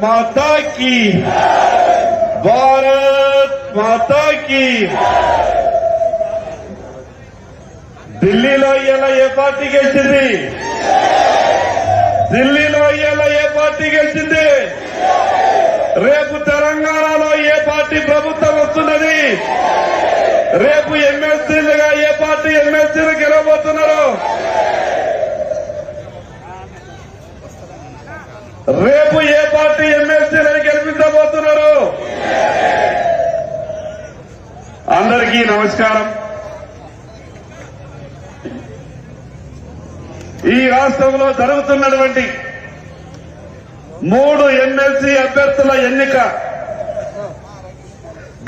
మాతా key, Bharat మాతా key. ఢిల్లీలో ఇవాళ ఏ party గెలిచింది? ఢిల్లీలో ఇవాళ ఏ పార్టీ గెలిచింది? రేపు తెలంగాణలో ఏ పార్టీ ప్రభుత్వం వస్తున్నది? రేపు ఎమ్మెల్సీలుగా ఏ పార్టీ ఎమ్మెల్సీలు గెలవబోతున్నారు? రేపు ఏ పార్టీ ఎమ్మెల్సీలను గెలిపించబోతున్నారు? అందరికీ నమస్కారం. ఈ రాష్ట్రంలో జరుగుతున్నటువంటి 3 ఎమ్మెల్సీ అభ్యర్థుల ఎన్నిక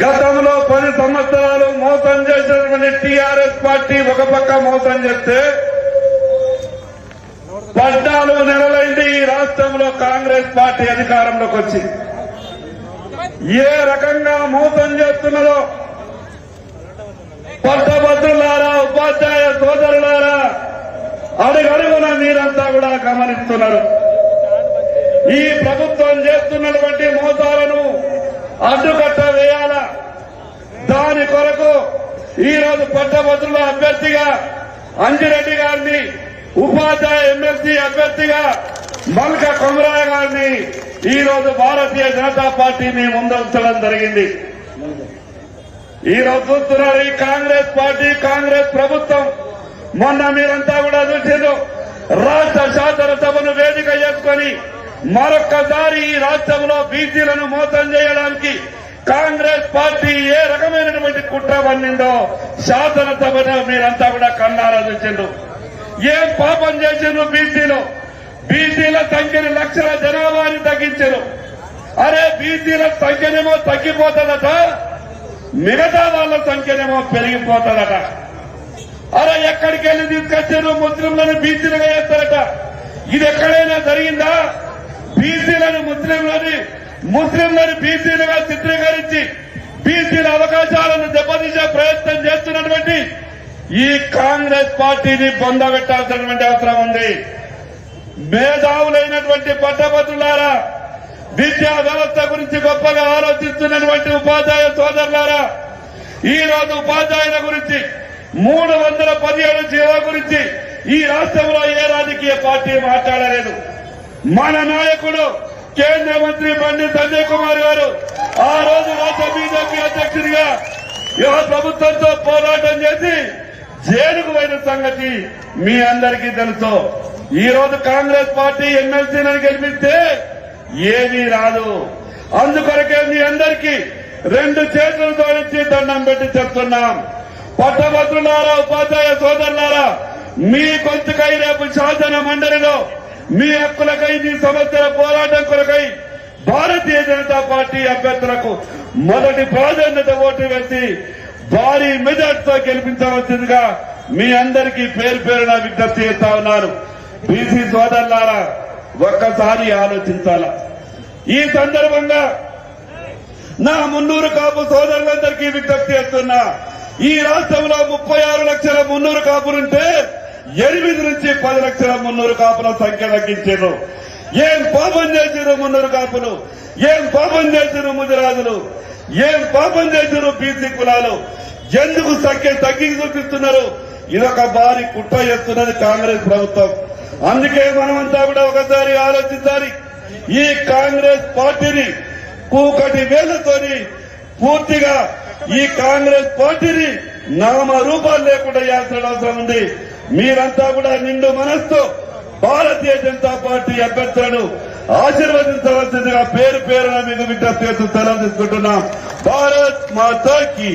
గతంలో 10 సంవత్సరాలు మోసం చేసినటువంటి టీఆర్ఎస్ పార్టీ ఒక పక్క మోసం చేస్తే 14 నెలలైంది ఈ రాష్ట్రంలో కాంగ్రెస్ పార్టీ అధికారంలోకి వచ్చి. ఏ రకంగా మోసం చేస్తున్నదో పట్టభద్రులారా, ఉపాధ్యాయ సోదరులారా, అడుగడుగున మీరంతా కూడా గమనిస్తున్నారు. ఈ ప్రభుత్వం చేస్తున్నటువంటి మోసాలను అడ్డుకట్ట వేయాల. దాని కొరకు ఈరోజు పట్టభద్రుల అభ్యర్థిగా అంజిరెడ్డి గారిని, ఉపాధ్యాయ ఎమ్మెల్సీ అభ్యర్థిగా మల్క కొమరయ్య గారిని ఈరోజు భారతీయ జనతా పార్టీని ముందుంచడం జరిగింది. ఈరోజు చూస్తున్నారు ఈ కాంగ్రెస్ పార్టీ, కాంగ్రెస్ ప్రభుత్వం. మొన్న మీరంతా కూడా చూసారు, రాష్ట్ర శాసనసభను వేదిక చేసుకుని మరొక్కసారి ఈ రాష్ట్రంలో బీసీలను మోసం చేయడానికి కాంగ్రెస్ పార్టీ ఏ రకమైనటువంటి కుట్ర పన్నిందో శాసనసభను మీరంతా కూడా కన్నారా చూసిండ్రు. ఏం పాపం చేసిండ్రు బీసీలు? బీసీల సంఖ్యని లక్షల జనాభాని తగ్గించారు. అరే బీసీల సంఖ్యనేమో తగ్గిపోతుందట, మిగతా వాళ్ళ సంఖ్యనేమో పెరిగిపోతుందట. అరే ఎక్కడికి వెళ్లి తీసుకొచ్చారు? ముస్లింలను బీసీలుగా చేస్తారట. ఇది ఎక్కడైనా జరిగిందా? బీసీలను ముస్లింలను బీసీలుగా చిత్రీకరించి బీసీల అవకాశాలను దెబ్బతీసే ప్రయత్నం చేస్తున్నటువంటి ఈ కాంగ్రెస్ పార్టీని పొందబెట్టాల్సినటువంటి అవసరం ఉంది. మేధావులైనటువంటి పట్టభద్రులారా, విద్యా వ్యవస్థ గురించి గొప్పగా ఆలోచిస్తున్నటువంటి ఉపాధ్యాయ సోదరులారా, ఈ రోజు ఉపాధ్యాయుల గురించి 317 జీవో గురించి ఈ రాష్ట్రంలో ఏ రాజకీయ పార్టీ మాట్లాడలేదు. మన నాయకుడు కేంద్ర మంత్రి బండి సంజయ్ కుమార్ గారు ఆ రోజు రాష్ట్ర బీజేపీ అధ్యక్షుడిగా ప్రభుత్వంతో పోరాటం చేసి జైలుకు పోయిన సంగతి మీ అందరికీ తెలుసు. ఈ రోజు కాంగ్రెస్ పార్టీ ఎమ్మెల్సీలను గెలిపిస్తే ఏమీ రాదు. అందుకొరకే మీ అందరికీ 2 చేతులు జోడించి దండం పెట్టి చెప్తున్నాం. పట్టభద్రులారా, ఉపాధ్యాయ సోదరులారా, మీ గొంతుకై రేపు శాసన మండలిలో మీ హక్కులకై, మీ సమస్యల పోరాటం కొరకై భారతీయ జనతా పార్టీ అభ్యర్థులకు మొదటి ప్రాధాన్యత ఓటు వేసి భారీ మెజార్టీతో గెలిపించవలసిందిగా మీ అందరికీ పేరు పేరున విజ్ఞప్తి చేస్తా ఉన్నారు. బీసీ సోదరులారా, ఒక్కసారి ఆలోచించాల. ఈ సందర్భంగా నా మున్నూరు కాపు సోదరులందరికీ విజ్ఞప్తి చేస్తున్నా. ఈ రాష్ట్రంలో 36 లక్షల మున్నూరు కాపులుంటే 8 నుంచి 10 లక్షల మున్నూరు కాపుల సంఖ్య తగ్గించారు. ఏం పాపం చేశారు మున్నూరు కాపులు? ఏం పాపం చేశారు ముదిరాజులు? ఏం పాపం చేశారు బీసీ కులాలు? ఎందుకు సంఖ్య తగ్గి చూపిస్తున్నారు? ఇదొక భారీ కుట్ర చేస్తున్నది కాంగ్రెస్ ప్రభుత్వం. అందుకే మనమంతా కూడా ఒకసారి ఆలోచించాలి. ఈ కాంగ్రెస్ పార్టీని కూకటి వేలతోని పూర్తిగా ఈ కాంగ్రెస్ పార్టీని నామరూపాలు లేకుండా చేయాల్సిన అవసరం ఉంది. మీరంతా కూడా నిండు మనస్సు భారతీయ జనతా పార్టీ అభ్యర్థులను ఆశీర్వదించవలసిందిగా పేరు పేరున మీకు విజ్ఞప్తి చేస్తూ సెలవు తీసుకుంటున్నాం. భారత్ మాతా కీ.